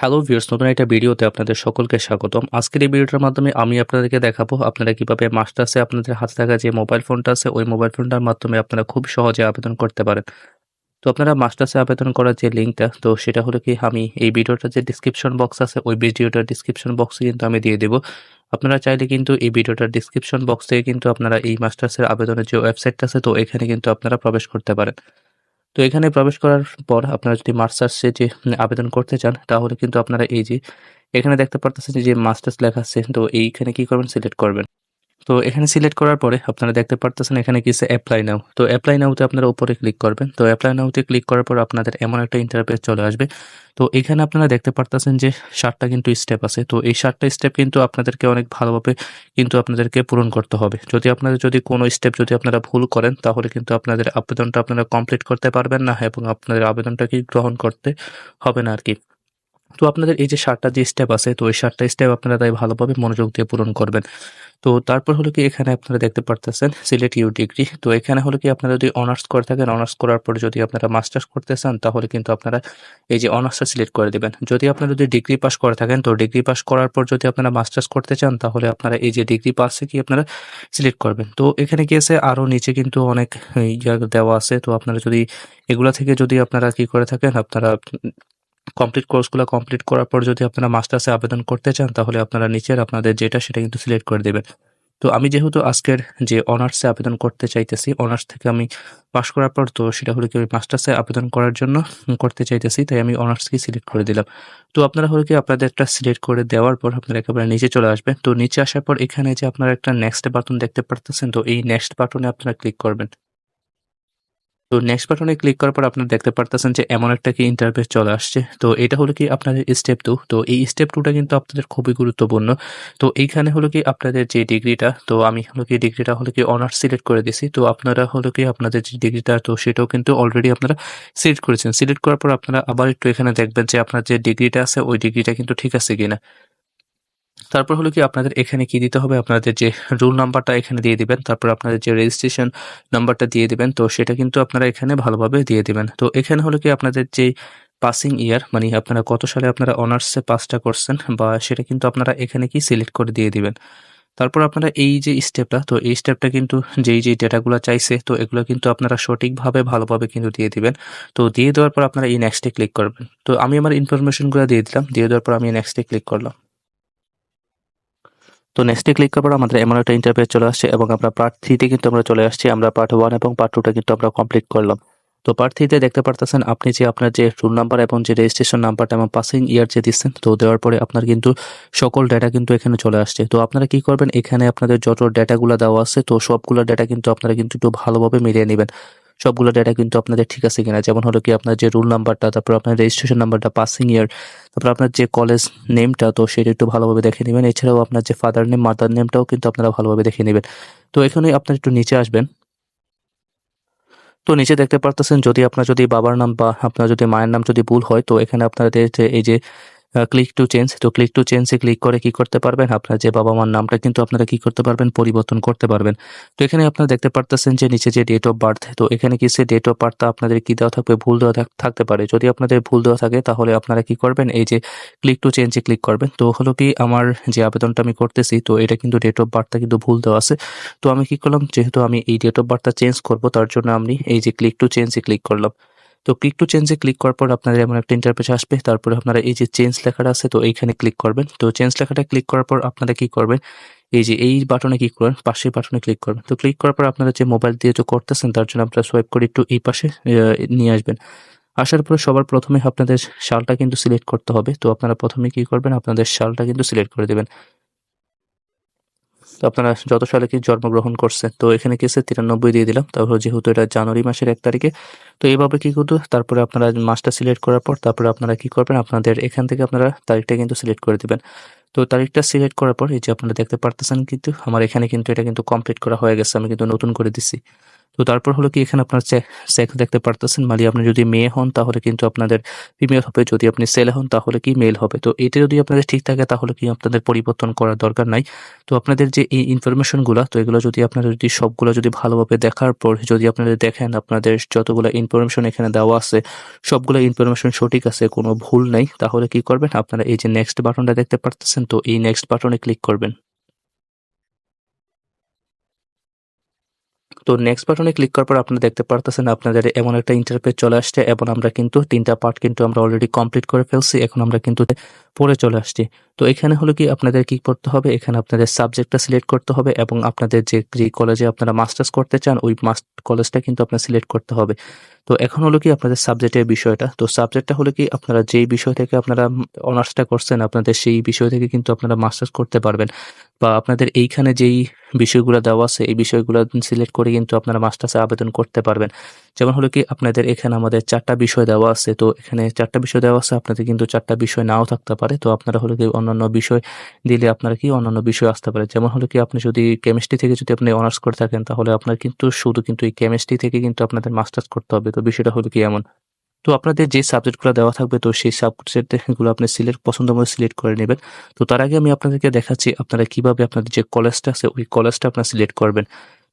Hello viewers, নতুন একটা ভিডিওতে আপনাদের সকলকে স্বাগতম। আজকের এই ভিডিওটার মাধ্যমে আমি আপনাদেরকে দেখাবো আপনারা কিভাবে মাস্টার্সে আপনাদের হাতে থাকা যে মোবাইল ফোনটা আছে ওই মোবাইল ফোনটার মাধ্যমে আপনারা খুব সহজে আবেদন করতে পারেন। তো আপনারা মাস্টার্সে আবেদন করার যে লিঙ্কটা, তো সেটা হলো কি আমি এই ভিডিওটার যে ডিসক্রিপশন বক্স আছে ওই ভিডিওটার ডিসক্রিপশন বক্সে কিন্তু আমি দিয়ে দেবো। আপনারা চাইলে কিন্তু এই ভিডিওটার ডিসক্রিপশন বক্স থেকে কিন্তু আপনারা এই মাস্টার্সের আবেদনের যে ওয়েবসাইটটা আছে তো এখানে কিন্তু আপনারা প্রবেশ করতে পারেন। তো এখানে প্রবেশ করার পর আপনারা যদি মাস্টার্সে যে আবেদন করতে চান তাহলে কিন্তু আপনারা এই যে এখানে দেখতে পারতেছেন যে মাস্টার্স লেখা আছে, তো এইখানে কি করবেন, সিলেক্ট করবেন। তো এখানে সিলেক্ট করার পরে আপনারা দেখতে পারতেছেন এখানে কি আছে অ্যাপ্লাই নাও। তো অ্যাপ্লাই নাওতে আপনারা উপরে ক্লিক করবেন। তো অ্যাপ্লাই নাওতে ক্লিক করার পর আপনাদের এমন একটা ইন্টারফেস চলে আসবে। তো এখানে আপনারা দেখতে পারতেছেন যে 7টা কিন্তু স্টেপ আছে। তো এই 7টা স্টেপ কিন্তু আপনাদেরকে অনেক ভালোভাবে কিন্তু আপনাদেরকে পূরণ করতে হবে। যদি কোনো স্টেপ যদি আপনারা ভুল করেন তাহলে কিন্তু আপনাদের আবেদনটা আপনারা কমপ্লিট করতে পারবেন না এবং আপনাদের আবেদনটাকে গ্রহণ করতে হবে না আরকি। তো আপনাদের এই যে 7টা যে স্টেপ আছে তো এই 7টা স্টেপ আপনারা তাই ভালোভাবে মনোযোগ দিয়ে পূরণ করবেন। তো তারপর হলো কি এখানে আপনারা দেখতে পারতেছেন সিলেক্ট ইউর ডিগ্রি। তো এখানে হলো কি আপনারা যদি অনার্স করে থাকেন, অনার্স করার পরে যদি আপনারা মাস্টার্স করতে চান তাহলে কিন্তু আপনারা এই যে অনার্সটা সিলেক্ট করে দিবেন। যদি ডিগ্রি পাস করে থাকেন তো ডিগ্রি পাস করার পর যদি আপনারা মাস্টার্স করতে চান তাহলে আপনারা এই যে ডিগ্রি পাসে কি আপনারা সিলেক্ট করবেন। তো এখানে কি আছে আরো নিচে কিন্তু অনেক দেওয়া আছে। তো আপনারা যদি এগুলা থেকে যদি আপনারা কি করে থাকেন, আপনারা কোর্সগুলো কমপ্লিট করার পর যদি আপনারা মাস্টার্সে আবেদন করতে চান তাহলে আপনারা নিচের আপনাদের যেটা সেটা কিন্তু সিলেক্ট করে দেবেন। তো আমি যেহেতু আজকের যে অনার্সে আবেদন করতে চাইতেছি, অনার্স থেকে আমি পাশ করার পর তো সেটা হলো কি আমি মাস্টার্সে আবেদন করার জন্য করতে চাইতেছি, তাই আমি অনার্সকেই সিলেক্ট করে দিলাম। তো আপনারা হলো কি আপনাদের একটা সিলেক্ট করে দেওয়ার পর আপনারা একেবারে নিচে চলে আসবেন। তো নিচে আসার পর এখানে যে আপনারা একটা নেক্সট বাটন দেখতে পারতেছেন, তো এই নেক্সট বাটনে আপনারা ক্লিক করবেন। তো নেক্সট বাটনে ক্লিক করার পর আপনারা দেখতে পারতেছেন যে এমন একটা কি ইন্টারফেস চলে আসছে। তো এটা হলো কি আপনাদের স্টেপ 2। তো এই স্টেপ 2টা কিন্তু আপনাদের খুবই গুরুত্বপূর্ণ। তো এইখানে হলো কি আপনাদের যে ডিগ্রিটা, তো আমি হলো কি ডিগ্রিটা হলো কি অনার্স সিলেক্ট করে দিছি। তো আপনারা হলো কি আপনাদের যে ডিগ্রিটা তো সেটাও কিন্তু অলরেডি আপনারা সিলেক্ট করেছেন। সিলেক্ট করার পর আপনারা আবার একটু এখানে দেখবেন যে আপনার যে ডিগ্রিটা আছে ওই ডিগ্রিটা কিন্তু ঠিক আছে কিনা। তারপর হলো কি আপনাদের এখানে কি দিতে হবে, আপনাদের যে রোল নাম্বারটা এখানে দিয়ে দিবেন। তারপর আপনাদের যে রেজিস্ট্রেশন নাম্বারটা দিয়ে দিবেন। তো সেটা কিন্তু আপনারা এখানে ভালোভাবে দিয়ে দিবেন। তো এখানে হলো কি আপনাদের যে পাসিং ইয়ার, মানে আপনারা কত সালে আপনারা অনার্সে পাসটা করছেন বা সেটা কিন্তু আপনারা এখানে কি সিলেক্ট করে দিয়ে দিবেন। তারপর আপনারা এই যে স্টেপটা, তো এই স্টেপটা কিন্তু যেই ডেটাগুলা চাইছে তো এগুলো কিন্তু আপনারা সঠিকভাবে ভালোভাবে কিন্তু দিয়ে দিবেন। তো দিয়ে দেওয়ার পর আপনারা এই নেক্সটে ক্লিক করবেন। তো আমি আমার ইনফরমেশনগুলো দিয়ে দিলাম। দিয়ে দেওয়ার পর আমি নেক্সটে ক্লিক করলাম। তো নেক্সটে ক্লিক করার পর আমাদের এমন একটা ইন্টারফেস চলে আসছে এবং আমরা পার্ট 3 তে কিন্তু আমরা চলে আসছি। আমরা পার্ট 1 এবং পার্ট 2 টা কিন্তু আমরা কমপ্লিট করলাম। তো পার্ট 3 তে দেখতে পারতেছেন আপনি যে আপনার যে রোল নাম্বার এবং যে রেজিস্ট্রেশন নাম্বারটা এবং পাসিং ইয়ার যে দিচ্ছেন, তো দেওয়ার পরে আপনার কিন্তু সকল ডেটা কিন্তু এখানে চলে আসছে। তো আপনারা কি করবেন, এখানে আপনাদের যত ডেটাগুলা দেওয়া আছে তো সবগুলা ডেটা কিন্তু আপনারা কিন্তু একটু ভালোভাবে মিলিয়ে নিবেন। সবগুলো ডেটা কিন্তু আপনাদের ঠিক আছে কিনা। যেমন হলো কি আপনার যে রোল নাম্বারটা, তারপর আপনার রেজিস্ট্রেশন নাম্বারটা, পাসিং ইয়ার, তারপর আপনার যে কলেজ নেমটা তো সেটা একটু ভালোভাবে দেখে নিবেন। এছাড়াও আপনার যে ফাদার নেম, মাদার নেমটাও কিন্তু আপনারা ভালোভাবে দেখে নিবেন। তো এখানে আপনারা একটু নিচে আসবেন। তো নিচে দেখতে পারতেছেন যদি বাবার নাম বা আপনার যদি মায়ের নাম যদি ভুল হয় তো এখানে আপনাদের যে এই যে ক্লিক টু চেঞ্জ, তো ক্লিক টু চেঞ্জে ক্লিক করে কি করতে পারবেন, আপনার যে বাবা মার নামটা কিন্তু আপনারা কি করতে পারবেন, পরিবর্তন করতে পারবেন। তো এখানে আপনারা দেখতে পারতেছেন যে নিচে যে ডেট অফ বার্থ, তো এখানে কি সে ডেট অফ বার্থটা আপনাদের কি দেওয়া থাকবে, ভুল দেওয়া থাকতে পারে। যদি আপনাদের ভুল দেওয়া থাকে তাহলে আপনারা কি করবেন, এই যে ক্লিক টু চেঞ্জে ক্লিক করবেন। তো হলো কি আমার যে আবেদনটা আমি করতেছি তো এটা কিন্তু ডেট অফ বার্থটা কিন্তু ভুল দেওয়া আছে। তো আমি কি করলাম, যেহেতু আমি এই ডেট অফ বার্থটা চেঞ্জ করব তার জন্য আমি এই যে ক্লিক টু চেঞ্জে ক্লিক করলাম। তো ক্লিক টু চেঞ্জে ক্লিক করার পর আপনাদের এমন একটা ইন্টারফেস আসবে। তারপরে আপনারা এই যে চেঞ্জ লেখাটা আছে তো এইখানে ক্লিক করবেন। তো চেঞ্জ লেখাটা ক্লিক করার পর আপনারা কি করবেন, এই যে এই বাটনে ক্লিক করবেন, পাশের বাটনে ক্লিক করবেন। তো ক্লিক করার পর আপনারা যে মোবাইল দিয়ে যে করতেছেন তার জন্য আপনারা সোয়াইপ করে একটু এই পাশে নিয়ে আসবেন। আসার পরে সবার প্রথমে আপনাদের সালটা কিন্তু সিলেক্ট করতে হবে। তো আপনারা প্রথমে কি করবেন, আপনাদের সালটা কিন্তু সিলেক্ট করে দিবেন। তো আপনারা যত সালে কি জন্মগ্রহণ করছেন তো এখানে কি আছে 93 দিয়ে দিলাম। তারপর যেহেতু এটা জানুয়ারি মাসের 1 তারিখে, তো এইভাবে কি করতে, তারপরে আপনারা মাসটা সিলেক্ট করার পর তারপরে আপনারা কি করবেন, আপনাদের এখান থেকে আপনারা তারিখটা কিন্তু সিলেক্ট করে দিবেন। তো তারিখটা সিলেক্ট করার পর এই যে আপনারা দেখতে পারতেছেন কিন্তু আমার এখানে কিন্তু এটা কিন্তু কমপ্লিট করা হয়ে গেছে, আমি কিন্তু নতুন করে দিছি। তো তারপর হলো কি এখানে আপনার সেক্স দেখতে পারতেছেন, মানে আপনি যদি মেয়ে হন তাহলে কিন্তু আপনাদের ফিমেল হবে, যদি আপনি ছেলে হন তাহলে কি মেল হবে। তো এটা যদি আপনাদের ঠিক থাকে তাহলে কি আপনাদের পরিবর্তন করার দরকার নাই। তো আপনাদের যে এই ইনফরমেশনগুলা, তো এগুলো যদি আপনারা যদি সবগুলো যদি ভালোভাবে দেখার পর যদি আপনারা দেখেন আপনাদের যতগুলো ইনফরমেশন এখানে দেওয়া আছে সবগুলো ইনফরমেশন সঠিক আছে, কোনো ভুল নাই, তাহলে কি করবেন আপনারা এই যে নেক্সট বাটনটা দেখতে পারতেছেন, তো এই নেক্সট বাটনে ক্লিক করবেন। তো নেক্সট বাটনে ক্লিক করার পর আপনারা দেখতে পারতেছেন আপনাদের এমন একটা ইন্টারফেস চলে আসছে এবং আমরা কিন্তু ৩টা পার্ট কিন্তু আমরা অলরেডি কমপ্লিট করে ফেলছি। এখন আমরা কিন্তু পড়ে চলে আসছি। তো এখানে হলো কি আপনাদের কি করতে হবে, এখানে আপনাদের সাবজেক্টটা সিলেক্ট করতে হবে এবং আপনাদের যে কলেজে আপনারা মাস্টার্স করতে চান ওই কলেজটা কিন্তু আপনার সিলেক্ট করতে হবে। তো এখন হলো কি আপনাদের সাবজেক্টের বিষয়টা, তো সাবজেক্টটা হলো কি আপনারা যেই বিষয় থেকে আপনারা অনার্সটা করছেন আপনাদের সেই বিষয় থেকে কিন্তু আপনারা মাস্টার্স করতে পারবেন, বা আপনাদের এইখানে যেই বিষয়গুলো দেওয়া আছে এই বিষয়গুলো সিলেক্ট করে কিন্তু আপনারা মাস্টার্সে আবেদন করতে পারবেন। যেমন হলো কি আপনাদের এখানে আমাদের 4টা বিষয় দেওয়া আছে, তো এখানে 4টা বিষয় দেওয়া আছে, আপনাদের কিন্তু 4টা বিষয় নাও থাকতে পারে। তো আপনারা হলো কি অন্যান্য বিষয় দিলে আপনারা কি অন্যান্য বিষয় আসতে পারে। যেমন হলো কি আপনি যদি কেমিস্ট্রি থেকে যদি আপনি অনার্স করে থাকেন তাহলে আপনার কিন্তু শুধু কিন্তু এই কেমিস্ট্রি থেকে কিন্তু আপনাদের মাস্টার্স করতে হবে। তো বিষয়টা হলো কি এমন। তো আপনাদের যে সাবজেক্টগুলো দেওয়া থাকবে তো সেই সাবজেক্টগুলো আপনি পছন্দ মতো সিলেক্ট করে নেবেন। তো তার আগে আমি আপনাদেরকে দেখাচ্ছি আপনারা কিভাবে আপনাদের যে কলেজটা আছে ওই কলেজটা আপনারা সিলেক্ট করবেন।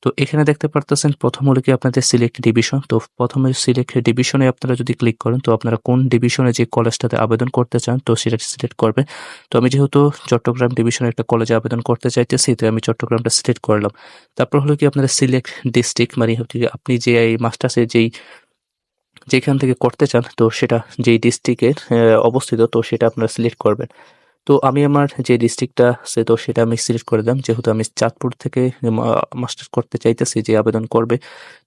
তো এখানে দেখতে পারতেছেন প্রথম হলো কি আপনাদের সিলেক্ট ডিভিশন। তো প্রথমে সিলেক্ট ডিভিশনে আপনারা যদি ক্লিক করেন তো আপনারা কোন ডিভিশনে যে কলেজটাতে আবেদন করতে চান তো সেটা সিলেক্ট করবেন। তো আমি যেহেতু চট্টগ্রাম ডিভিশনে একটা কলেজে আবেদন করতে চাইতেছি তো আমি চট্টগ্রামটা সিলেক্ট করলাম। তারপর হলো কি আপনারা সিলেক্ট ডিস্ট্রিক্ট, মানে হচ্ছে কি আপনি যে এই মাস্টার্সে যেখান থেকে করতে চান তো সেটা যেই ডিস্ট্রিক্টের অবস্থিত তো সেটা আপনারা সিলেক্ট করবেন। তো আমি আমার যে ডিস্ট্রিক্টটা আছে তো সেটা আমি সিলেক্ট করে দিলাম, যেহেতু আমি চাঁদপুর থেকে মাস্টার্স করতে চাইতেছি যে আবেদন করবে।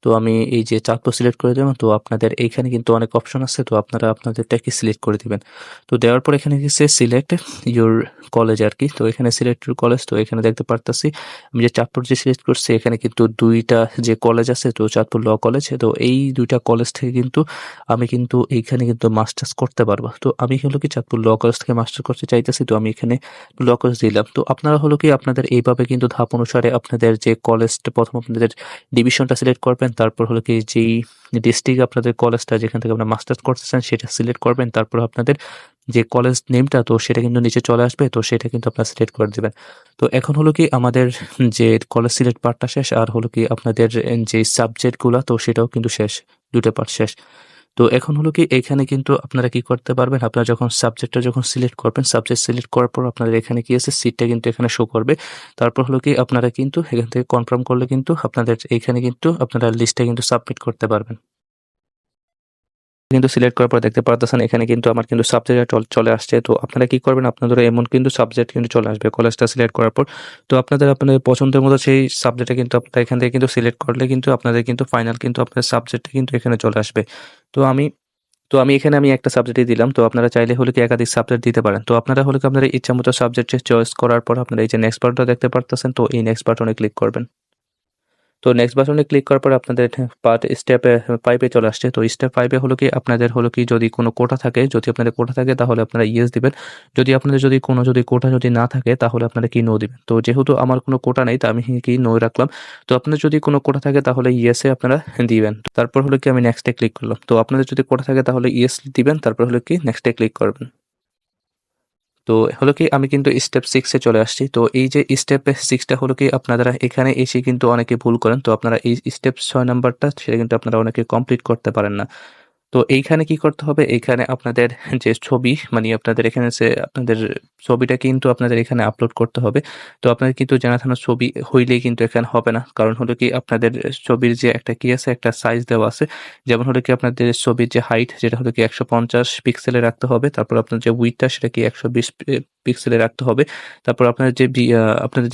তো আমি এই যে চাঁদপুর সিলেক্ট করে দিলাম। তো আপনাদের এইখানে কিন্তু অনেক অপশন আছে, তো আপনারা আপনাদেরটাকে সিলেক্ট করে দিবেন। তো দেওয়ার পর এখানে গেছে সিলেক্ট ইউর কলেজ আর কি। তো এখানে সিলেক্ট ইউর কলেজ, তো এখানে দেখতে পারতেছি আমি যে চাঁদপুর যে সিলেক্ট করছি এখানে কিন্তু 2টা যে কলেজ আছে, তো চাঁদপুর ল কলেজ, তো এই 2টা কলেজ থেকে কিন্তু আমি কিন্তু এইখানে কিন্তু মাস্টার্স করতে পারবো। তো আমি হলো কি চাঁদপুর ল কলেজ থেকে মাস্টার্স করতে চাইতেছি, তো আমি এখানে ল কলেজ দিলাম। তো আপনারা হলো কি আপনাদের এইভাবে কিন্তু ধাপ অনুসারে আপনাদের যে কলেজটা প্রথম আপনাদের ডিভিশনটা সিলেক্ট করবেন, তারপর হলো কি যেই ডিস্ট্রিক্ট আপনাদের কলেজটা যেখান থেকে আপনারা মাস্টার্স করতেছেন সেটা সিলেক্ট করবেন, তারপর আপনাদের যে কলেজ নেমটা তো সেটা কিন্তু নিচে চলে আসবে, তো সেটা কিন্তু আপনারা সিলেক্ট করে দিবেন। তো এখন হলো কি আমাদের যে কলেজ সিলেক্ট পার্টটা শেষ, আর হলো কি আপনাদের যে সাবজেক্টগুলো তো সেটাও কিন্তু শেষ, 2টা পার্ট শেষ। তো এখন হলো কি এখানে কিন্তু আপনারা কি করতে পারবেন, আপনারা যখন সাবজেক্টটা যখন সিলেক্ট করবেন, সাবজেক্ট সিলেক্ট করার পর আপনাদের এখানে কি আছে সিটটা কিন্তু এখানে শো করবে। তারপর হলো কি আপনারা কিন্তু এখান থেকে কনফার্ম করলে কিন্তু আপনাদের এইখানে কিন্তু আপনারা লিস্টটা কিন্তু সাবমিট করতে পারবেন। কিন্তু সিলেক্ট করার পর দেখতে পারতেছেন এখানে কিন্তু আমার কিন্তু সাবজেক্ট চলে আসছে। তো আপনারা কি করবেন, আপনাদের এমন কিন্তু সাবজেক্ট কিন্তু চলে আসবে কলেজটা সিলেক্ট করার পর। তো আপনাদের পছন্দের মতো সেই সাবজেক্টটা কিন্তু আপনারা এখান থেকে কিন্তু সিলেক্ট করলে কিন্তু আপনাদের কিন্তু ফাইনাল কিন্তু আপনাদের সাবজেক্টটা কিন্তু এখানে চলে আসবে। তো আমি এখানে একটা সাবজেক্টই দিলাম। তো আপনারা চাইলে হলো কি একাধিক সাবজেক্ট দিতে পারেন। তো আপনারা হলো কি আপনাদের ইচ্ছামতো সাবজেক্টে চয়েস করার পর আপনারা এই যে নেক্সট বাটনটা দেখতে পারতেছেন, তো এই নেক্সট বাটনে ক্লিক করবেন। তো নেক্সট বাটনে ক্লিক করার পর আপনাদের পার্ট স্টেপে 5 এ চলে আসছে। তো স্টেপ 5 এ হলো কি আপনাদের হলো কি যদি কোনো কোটা থাকে, যদি আপনাদের কোটা থাকে তাহলে আপনারা ইয়েস দিবেন। যদি আপনাদের যদি কোটা যদি না থাকে তাহলে আপনারা কি নো দিবেন। তো যেহেতু আমার কোনো কোটা নেই তো আমি কি নো রাখলাম। তো আপনাদের যদি কোনো কোটা থাকে তাহলে ইয়েসে আপনারা দিবেন। তারপর হলো কি আমি নেক্সটে ক্লিক করলাম। তো আপনাদের যদি কোটা থাকে তাহলে ইয়েস দিবেন, তারপর হলো কি নেক্সটে ক্লিক করবেন। তো হলো কি আমি কিন্তু স্টেপ 6 এ চলে আসছি। তো এই যে স্টেপ 6 টা হলো কি আপনারা এখানে এসে কিন্তু অনেকে ভুল করেন। তো আপনারা এই স্টেপ 6 নাম্বারটা সেটা কিন্তু আপনারা অনেকে কমপ্লিট করতে পারেন না। তো এইখানে কি করতে হবে? এইখানে আপনাদের যে ছবি মানে আপনাদের এখানে যে আপনাদের ছবিটা কিন্তু আপনাদের এখানে আপলোড করতে হবে। তো আপনাদের কিন্তু জানাশোনা ছবি হইলেই কিন্তু এখানে হবে না। কারণ হলো কি আপনাদের ছবির যে একটা কি আছে একটা সাইজ দেওয়া আছে। যেমন হলো কি আপনাদের ছবির যে হাইট যেটা হলো কি 150 পিক্সেলে রাখতে হবে। তারপর আপনার যে উইডথটা সেটা কি 120 পিক্সেলে রাখতে হবে। তারপর আপনাদের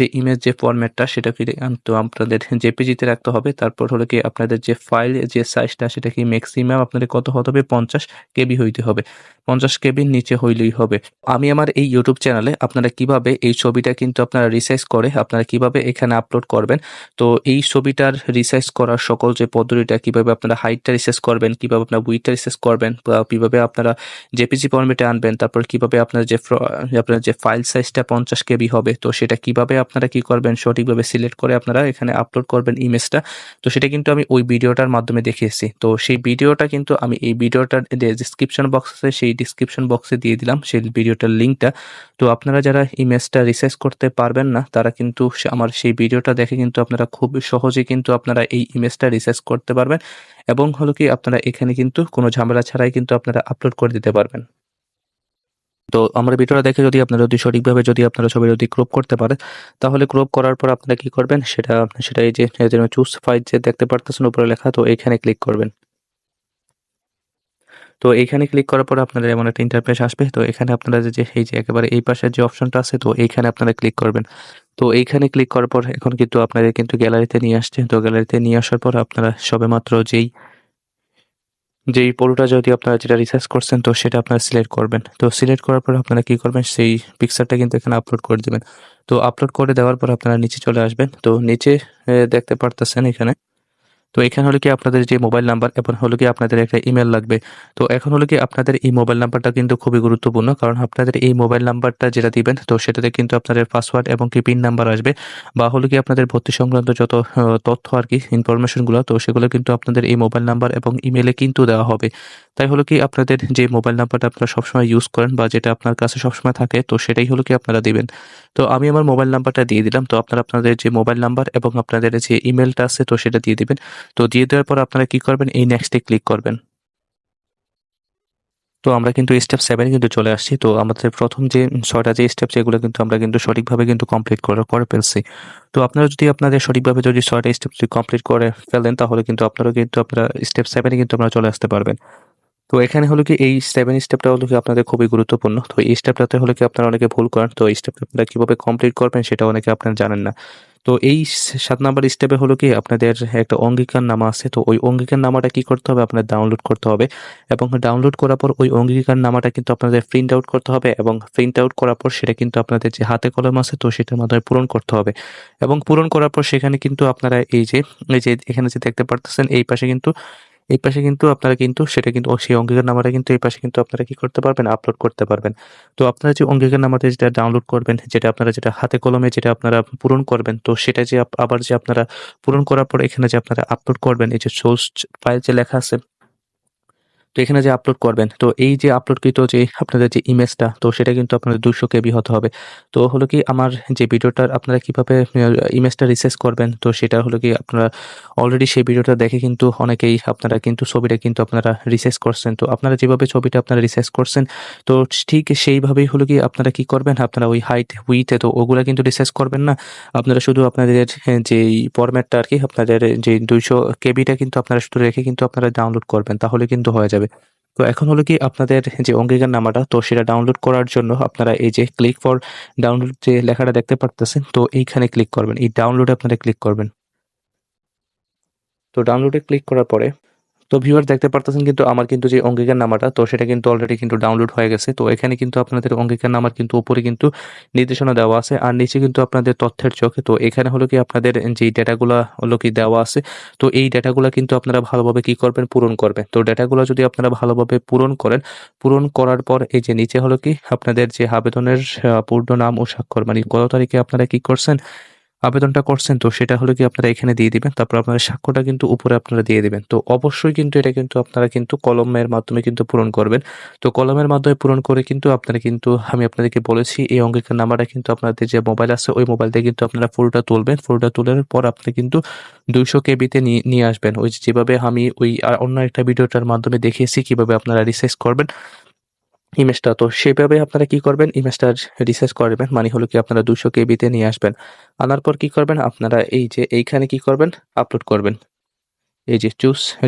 যে ইমেজ যে ফরম্যাটটা সেটা কি তো আপনাদের জেপিজি-তে রাখতে হবে। তারপর হলো কি আপনাদের যে ফাইল যে সাইজটা সেটা কি ম্যাক্সিমাম আপনাদের কত হতে হবে 50 কেবি হইতে হবে। 50 কেবির নিচে হইলেই হবে। আমি আমার এই ইউটিউব চ্যানেলে আপনারা কিভাবে এই ছবিটা কিন্তু আপনারা রিসাইজ করে আপনারা কিভাবে এখানে আপলোড করবেন। তো এই ছবিটার রিসাইজ করার সকল যে পদ্ধতিটা, কিভাবে আপনারা হাইটটা রিসাইজ করবেন, কিভাবে আপনারা উইডথটা রিসাইজ করবেন, বা কিভাবে আপনারা জেপিজি ফরম্যাটে আনবেন, তারপর কিভাবে আপনার যে ফাইল সাইজটা 50 কেবি হবে, তো সেটা কিভাবে আপনারা কি করবেন সঠিকভাবে সিলেক্ট করে আপনারা এখানে আপলোড করবেন ইমেজটা। তো সেটা কিন্তু আমি ওই ভিডিওটার মাধ্যমে দেখিয়েছি। তো সেই ভিডিওটা কিন্তু আমি এই ভিডিওটার ডিসক্রিপশন বক্স আছে, সেই ডিসক্রিপশন বক্সে দিয়ে দিলাম সেই ভিডিওটার লিঙ্কটা। তো আপনারা যারা ইমেজটা রিসাইজ করতে পারবেন না তারা কিন্তু আমার সেই ভিডিওটা দেখে কিন্তু আপনারা খুব সহজে কিন্তু আপনারা এই ইমেজটা রিসাইজ করতে পারবেন, এবং হলো কি আপনারা এখানে কিন্তু কোনো ঝামেলা ছাড়াই কিন্তু আপনারা আপলোড করে দিতে পারবেন। তো আমার ভিডিওটা দেখে যদি সঠিকভাবে আপনারা ছবি ক্রপ করতে পারেন, তাহলে ক্রপ করার পর আপনারা কি করবেন, সেটা এই যে চুজ ফাইল যে দেখতে পারতেছেন উপরে লেখা, তো এইখানে ক্লিক করবেন। তো এইখানে ক্লিক করার পর আপনাদের এমন একটা ইন্টারফেস আসবে। তো এখানে আপনারা এই যে একেবারে এই পাশের যে অপশনটা আছে, তো এইখানে আপনারা ক্লিক করবেন। তো এইখানে ক্লিক করার পর এখন কিন্তু আপনাদের কিন্তু গ্যালারিতে নিয়ে আসছে। তো গ্যালারিতে নিয়ে আসার পর আপনারা সবেমাত্র যেই ফটোটা আপনারা যেটা রিসার্চ করছেন, তো সেটা আপনারা সিলেক্ট করবেন। তো সিলেক্ট করার পর আপনারা কি করবেন, সেই পিকচারটা কিন্তু এখানে আপলোড করে দিবেন। তো আপলোড করে দেওয়ার পর আপনারা নিচে চলে আসবেন। তো নিচে দেখতে পারতেছেন এখানে, তো এখানে হলো কি আপনাদের যে মোবাইল নাম্বার এবং হলো কি আপনাদের একটা ইমেল লাগবে। তো এখন হলো কি আপনাদের এই মোবাইল নাম্বারটা কিন্তু খুবই গুরুত্বপূর্ণ, কারণ আপনাদের এই মোবাইল নাম্বারটা যেটা দিবেন, তো সেটাতে কিন্তু আপনাদের পাসওয়ার্ড এবং কি পিন নাম্বার আসবে, বা হলো কি আপনাদের ভর্তি সংক্রান্ত যত তথ্য আর কি ইনফরমেশনগুলো, তো সেগুলো কিন্তু আপনাদের এই মোবাইল নাম্বার এবং ইমেলে কিন্তু দেওয়া হবে। তাই হলো কি আপনাদের যে মোবাইল নাম্বারটা আপনারা সবসময় ইউজ করেন বা যেটা আপনার কাছে সবসময় থাকে, তো সেটাই হলো কি আপনারা দিবেন। তো আমি আমার মোবাইল নাম্বারটা দিয়ে দিলাম। তো আপনারা আপনাদের যে মোবাইল নাম্বার এবং আপনাদের যে ইমেলটা আছে, তো সেটা দিয়ে দিবেন। তো দিয়ে দেওয়ার পর আপনারা কি করবেন, এই নেক্সটে ক্লিক করবেন। তো আমরা কিন্তু স্টেপ 7 কিন্তু চলে আসছি। তো আমাদের প্রথম যে 6টা যে স্টেপ, সেগুলো কিন্তু আমরা কিন্তু সঠিকভাবে কিন্তু কমপ্লিট করে ফেলছি। তো আপনারা যদি আপনাদের সঠিকভাবে 6টা স্টেপ কমপ্লিট করে ফেলেন, তাহলে কিন্তু আপনারা স্টেপ 7 এ কিন্তু আপনারা চলে আসতে পারবেন। তো এখানে হলো কি এই 7 স্টেপটা হলো কি আপনাদের খুবই গুরুত্বপূর্ণ। তো এই স্টেপটাতে হলো কি আপনারা অনেকে ভুল করেন। তো এই স্টেপটা আপনারা কিভাবে কমপ্লিট করবেন সেটা অনেকে আপনারা জানেন না। তো এই 7 নাম্বার স্টেপে হলো কি আপনাদের একটা অঙ্গীকারনামা আছে। তো ওই অঙ্গীকারনামাটা কি করতে হবে, আপনার ডাউনলোড করতে হবে, এবং ডাউনলোড করার পর ওই অঙ্গীকারনামাটা কিন্তু আপনাদের প্রিন্ট আউট করতে হবে, এবং প্রিন্ট আউট করার পর সেটা কিন্তু আপনাদের যে হাতে কলম আছে, তো সেটার মাধ্যমে পূরণ করতে হবে। এবং পূরণ করার পর সেখানে কিন্তু আপনারা এই যে এখানে যে দেখতে পারতেছেন এই পাশে কিন্তু আপনারা কিন্তু সেটা কিন্তু সেই অঙ্গীকারনামাটা কিন্তু এই পাশে কিন্তু আপনারা কি করতে পারবেন, আপলোড করতে পারবেন। তো আপনারা যে অঙ্গীকারনামাটা যেটা ডাউনলোড করবেন, যেটা হাতে কলমে যেটা আপনারা পূরণ করবেন, তো সেটা যে আবার যে আপনারা পূরণ করার পর এখানে যে আপনারা আপলোড করবেন, এই যে সোর্স ফাইল যে লেখা আছে, তো এখানে যে আপলোড করবেন, তো এই যে আপলোডকৃত যে আপনাদের যে ইমেজটা, তো সেটা কিন্তু আপনাদের 200 কেবি হতে হবে। তো হলো কি আমার যে ভিডিওটার আপনারা কিভাবে ইমেজটা রিসাইজ করবেন, তো সেটা হলো কি আপনারা অলরেডি সেই ভিডিওটা দেখে কিন্তু অনেকেই আপনারা কিন্তু ছবিটা কিন্তু আপনারা রিসাইজ করছেন। তো আপনারা যেভাবে ছবিটা আপনারা রিসাইজ করছেন, তো ঠিক সেইভাবেই হলো কি আপনারা কি করবেন, আপনারা ওই হাইট উইথে তো ওগুলা কিন্তু রিসাইজ করবেন না। আপনারা শুধু আপনাদের যেই ফরম্যাটটা আর কি আপনাদের যে 200 কেবিটা কিন্তু আপনারা শুধু রেখে কিন্তু আপনারা ডাউনলোড করবেন, তাহলে কিন্তু হয়ে যাবে। তো এখন হলো কি আপনাদের যে অঙ্গীকারনামাটা, তো সেটা ডাউনলোড করার জন্য আপনারা এই যে ক্লিক ফর ডাউনলোড যে লেখাটা দেখতে পারতেছেন, তো এইখানে ক্লিক করবেন, এই ডাউনলোডে আপনারা ক্লিক করবেন। তো ডাউনলোডে ক্লিক করার পরে, তো ভিউয়ার দেখতে পারতেছেন কিন্তু আমার কিন্তু যে অঙ্গীকারনামাটা, তো সেটা কিন্তু অলরেডি কিন্তু ডাউনলোড হয়ে গেছে। তো এখানে কিন্তু আপনাদের অঙ্গীকারনামার কিন্তু উপরে কিন্তু নির্দেশনা দেওয়া আছে, আর নিচে কিন্তু আপনাদের তথ্যের চোখে। তো এখানে হলো কি আপনাদের যেই ডেটাগুলা হলো কি দেওয়া আছে, তো এই ডেটাগুলা কিন্তু আপনারা ভালোভাবে কি করবেন, পূরণ করবেন। তো ডেটাগুলো যদি আপনারা ভালোভাবে পূরণ করেন, পূরণ করার পর এই যে নিচে হলো কি আপনাদের যে আবেদনের পূর্ণ নাম ও স্বাক্ষর, মানে কত তারিখে আপনারা কি করছেন, আবেদনটা করছেন, তো সেটা হলো কি আপনারা এখানে দিয়ে দিবেন। তারপর আপনাদের স্বাক্ষরটা কিন্তু উপরে আপনারা দিয়ে দিবেন। তো অবশ্যই কিন্তু এটা কিন্তু আপনারা কিন্তু কলমের মাধ্যমে কিন্তু পূরণ করবেন। তো কলমের মাধ্যমে পূরণ করে কিন্তু আপনারা কিন্তু আমি আপনাদেরকে বলেছি এই অঙ্গীকারনামাটা কিন্তু আপনাদের যে মোবাইল আছে ওই মোবাইল দিয়ে কিন্তু আপনারা ফটোটা তুলবেন। ফটোটা তোলার পর আপনি কিন্তু 200 কেবিতে নিয়ে আসবেন। ওই যেভাবে আমি ওই অন্য একটা ভিডিওটার মাধ্যমে দেখিয়েছি কিভাবে আপনারা রিসাইজ করবেন ইমেজটা, তো সেভাবে আপনারা কি করবেন, ইমেজটা রিসার্চ করবেন, মানে হলো কি আপনারা 200 কেবিতে নিয়ে আসবেন। আনার পর কি করবেন, আপনারা এই যে এইখানে কি করবেন, আপলোড করবেন। এই যে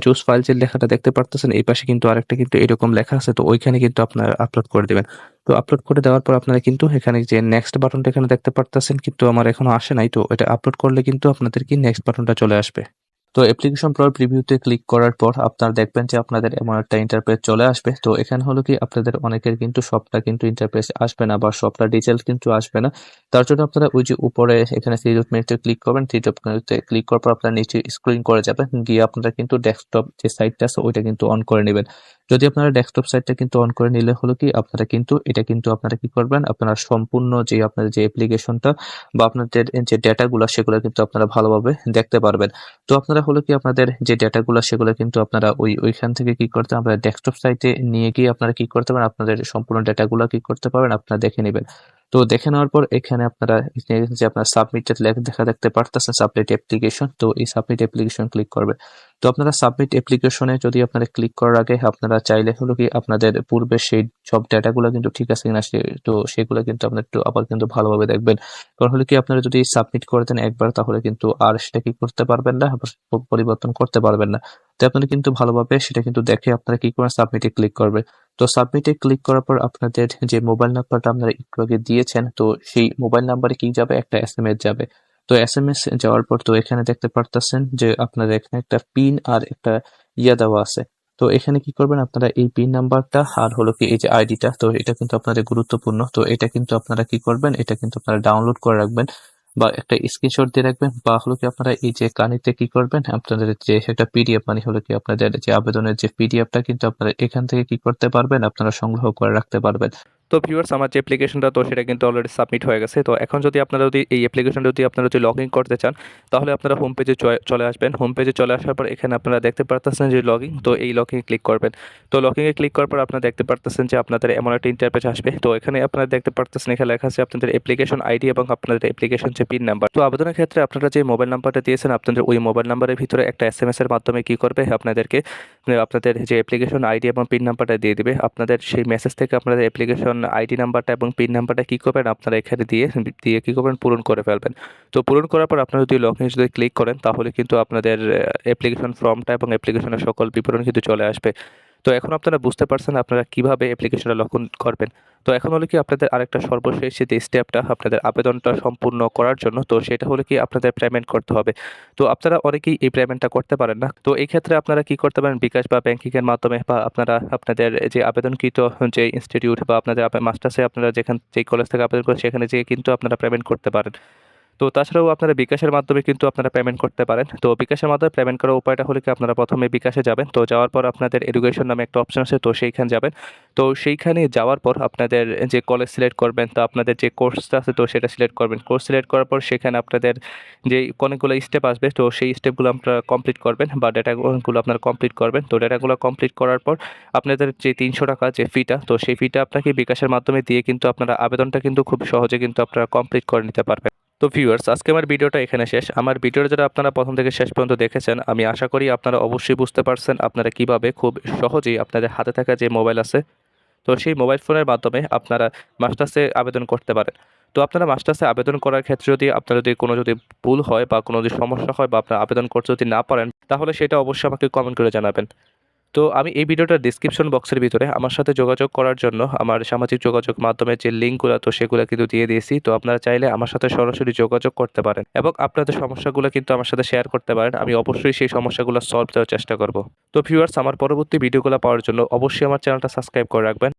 চুজ ফাইল যে লেখাটা দেখতে পারতেছেন, এই পাশে কিন্তু আরেকটা কিন্তু এরকম লেখা আছে, তো ওইখানে কিন্তু আপনারা আপলোড করে দিবেন। তো আপলোড করে দেওয়ার পর আপনারা কিন্তু এখানে যে নেক্সট বাটনটা এখানে দেখতে পারতেছেন, কিন্তু আমার এখনো আসে নাই। তো এটা আপলোড করলে কিন্তু আপনাদের কি নেক্সট বাটনটা চলে আসবে। তো অ্যাপ্লিকেশন প্রো প্রিভিউতে ক্লিক করার পর আপনারা দেখবেন যে আপনাদের এমন একটা ইন্টারফেস চলে আসবে। তো এখানে হলো কি আপনাদের অনেকের কিন্তু সবটা কিন্তু ইন্টারফেস আসবে না বা সবটা ডিটেইলস কিন্তু আসবে না। তার জন্য আপনারা ওই যে উপরে এখানে থ্রি ডট মেনুতে ক্লিক করবেন। থ্রি ডট মেনুতে ক্লিক করার পর আপনারা নিচে স্ক্রলিং করে যাবেন, গিয়ে আপনারা কিন্তু ডেস্কটপ যে সাইটটা আছে ওইটা কিন্তু অন করে নেবেন। যদি আপনারা ডেস্কটপ সাইটটা কিন্তু অন করে নিলে হলো কি আপনারা কিন্তু এটা কিন্তু আপনারা কি করবেন, আপনারা সম্পূর্ণ যে আপনাদের যে অ্যাপ্লিকেশনটা বা আপনাদের যে ডেটাগুলো সেগুলো কিন্তু আপনারা ভালোভাবে দেখতে পারবেন। তো আপনারা হলো কি আপনাদের যে ডেটাগুলো সেগুলো কিন্তু আপনারা ওইখান থেকে কি করতে আপনারা ডেস্কটপ সাইটে নিয়ে গিয়ে আপনারা কি করতে পারেন, আপনাদের সম্পূর্ণ ডেটাগুলো কি করতে পারবেন, আপনারা দেখে নেবেন। তো দেখে নেওয়ার পর এখানে আপনারা যে আপনার সাবমিটেড লেখা দেখতে পারতেছেন সাবমিট অ্যাপ্লিকেশন, তো এই সাবমিট অ্যাপ্লিকেশন ক্লিক করবেন। তো আপনারা সাবমিট অ্যাপ্লিকেশনে যদি আপনারা ক্লিক করার আগে আপনারা চাইলে হলো কি আপনাদের পূর্বে সেই সব ডেটাগুলো কিন্তু ঠিক আছে কিনা তো সেগুলো কিন্তু আপনারা একটু আবার কিন্তু ভালোভাবে দেখবেন। কারণ হলো কি আপনারা যদি সাবমিট করে দেন একবার তাহলে কিন্তু আর সেটা কি করতে পারবেন না, পরিবর্তন করতে পারবেন না। তো আপনারা কিন্তু ভালোভাবে সেটা কিন্তু দেখে আপনারা কি করেন সাবমিটে ক্লিক করবেন। তো সাবমিটে ক্লিক করার পর আপনাদের যে মোবাইল নাম্বারটা আপনারা একটু আগে দিয়েছেন তো সেই মোবাইল নাম্বারে কি যাবে, একটা এসএমএস যাবে। তো এসএমএস যাওয়ার পর তো এখানে দেখতে পারতেছেন যে আপনাদের এখানে একটা পিন আর একটা দেওয়া আছে। তো এখানে কি করবেন আপনারা এই পিন নাম্বারটা আর হলো কি এই যে আইডিটা, তো এটা কিন্তু আপনাদের গুরুত্বপূর্ণ। তো এটা কিন্তু আপনারা কি করবেন, এটা কিন্তু আপনারা ডাউনলোড করে রাখবেন বা একটা স্ক্রিনশট দিয়ে রাখবেন, বা হলো কি আপনারা এই যে কানিতে কি করবেন আপনাদের যে একটা পিডিএফ মানে হলো কি আপনাদের যে আবেদনের যে পিডিএফটা কিন্তু আপনারা এখান থেকে কি করতে পারবেন, আপনারা সংগ্রহ করে রাখতে পারবেন। তো ভিউয়ার্স আমার যে অ্যাপ্লিকেশনটা তো সেটা কিন্তু অলরেডি সাবমিট হয়ে গেছে। তো এখন যদি আপনারা যদি এই অ্যাপ্লিকেশনটা যদি আপনারা যদি লগ ইন করতে চান তাহলে আপনারা হোম পেজে চলে আসবেন। হোম পেজে চলে আসার পর এখানে আপনারা দেখতে পারতেছেন যে লগইন, তো এই লগইনে ক্লিক করবেন। তো লগইনে ক্লিক করার পর আপনারা দেখতে পারতেছেন যে আপনাদের এমন একটা ইন্টারফেস আসবে। তো এখানে আপনারা দেখতে পারতেছেন এখানে লেখা আছে আপনাদের অ্যাপ্লিকেশন আইডি এবং আপনাদের অ্যাপ্লিকেশন যে পিন নাম্বার। তো আবেদনের ক্ষেত্রে আপনারা যে মোবাইল নাম্বারটা দিয়েছেন আপনাদের ওই মোবাইল নাম্বারের ভিতরে একটা এসএমএস এর মাধ্যমে কি করবে আপনাদেরকে আপনাদের যে অ্যাপ্লিকেশন আইডি এবং পিন নাম্বারটা দিয়ে দিবে। আপনাদের সেই মেসেজ থেকে আপনাদের অ্যাপ্লিকেশন আইডি নাম্বারটা এবং পিন নাম্বারটা কী করবেন আপনারা এখানে দিয়ে দিয়ে কী করবেন পূরণ করে ফেলবেন। তো পূরণ করার পর আপনারা যদি লগ ইন যদি ক্লিক করেন তাহলে কিন্তু আপনাদের অ্যাপ্লিকেশন ফর্মটা এবং অ্যাপ্লিকেশনের সকল বিবরণ কিন্তু চলে আসবে। তো এখন আপনারা বুঝতে পারছেন আপনারা কিভাবে অ্যাপ্লিকেশনটা লগ ইন করবেন। তো এখন হলো কি আপনাদের আরেকটা সর্বশেষ যে স্টেপটা আপনাদের আবেদনটা সম্পূর্ণ করার জন্য, তো সেটা হলো কি আপনাদের পেমেন্ট করতে হবে। তো আপনারা অনেকেই এই পেমেন্টটা করতে পারেন না। তো এই ক্ষেত্রে আপনারা কি করতে পারেন, বিকাশ বা ব্যাংকিংয়ের মাধ্যমে বা আপনারা আপনাদের যে আবেদনকৃত যে ইনস্টিটিউট বা আপনাদের মাস্টার্সে আপনারা যেই কলেজ থেকে আবেদন করেন সেখানে যেয়ে কিন্তু আপনারা পেমেন্ট করতে পারেন। তো তাছাড়াও আপনারা বিকাশের মাধ্যমে কিন্তু আপনারা পেমেন্ট করতে পারেন। তো বিকাশের মাধ্যমে পেমেন্ট করার উপায়টা হলো কি আপনারা প্রথমে বিকাশে যাবেন। তো যাওয়ার পর আপনাদের এডুকেশন নামে একটা অপশন আছে, তো সেইখানে যাবেন। তো সেইখানে যাওয়ার পর আপনাদের যে কলেজ সিলেক্ট করবেন, তো আপনাদের যে কোর্সটা আছে তো সেটা সিলেক্ট করবেন। কোর্স সিলেক্ট করার পর সেখানে আপনাদের যে অনেকগুলো স্টেপ আসবে, তো সেই স্টেপগুলো আপনারা কমপ্লিট করবেন বা ডেটাগুলো আপনারা কমপ্লিট করবেন। তো ডেটাগুলো কমপ্লিট করার পর আপনাদের যে 300 টাকা যে ফিটা, তো সেই ফিটা আপনাকে বিকাশের মাধ্যমে দিয়ে কিন্তু আপনারা আবেদনটা কিন্তু খুব সহজে কিন্তু আপনারা কমপ্লিট করে নিতে পারবেন। তো ভিউয়ার্স আজকে আমার ভিডিওটা এখানে শেষ। আমার ভিডিওটা যারা আপনারা প্রথম থেকে শেষ পর্যন্ত দেখেছেন আমি আশা করি আপনারা অবশ্যই বুঝতে পারছেন আপনারা কিভাবে খুব সহজেই আপনাদের হাতে থাকা যে মোবাইল আছে তো সেই মোবাইল ফোনের মাধ্যমে আপনারা মাস্টার্সে আবেদন করতে পারেন। তো আপনারা মাস্টার্সে আবেদন করার ক্ষেত্রে যদি আপনার যদি কোনো যদি ভুল হয় বা কোনো যদি সমস্যা হয় বা আপনার আবেদন করতে যদি না পারেন তাহলে সেটা অবশ্যই আমাকে কমেন্ট করে জানাবেন। তো আমি এই ভিডিওটার ডিসক্রিপশন বক্সের ভিতরে আমার সাথে যোগাযোগ করার জন্য আমার সামাজিক যোগাযোগ মাধ্যমের যে লিঙ্কগুলো তো সেগুলো কিন্তু দিয়ে দিয়েছি। তো আপনারা চাইলে আমার সাথে সরাসরি যোগাযোগ করতে পারেন এবং আপনাদের সমস্যাগুলো কিন্তু আমার সাথে শেয়ার করতে পারেন। আমি অবশ্যই সেই সমস্যাগুলো সলভ দেওয়ার চেষ্টা করব। তো ভিউয়ার্স আমার পরবর্তী ভিডিওগুলো পাওয়ার জন্য অবশ্যই আমার চ্যানেলটা সাবস্ক্রাইব করে রাখবেন।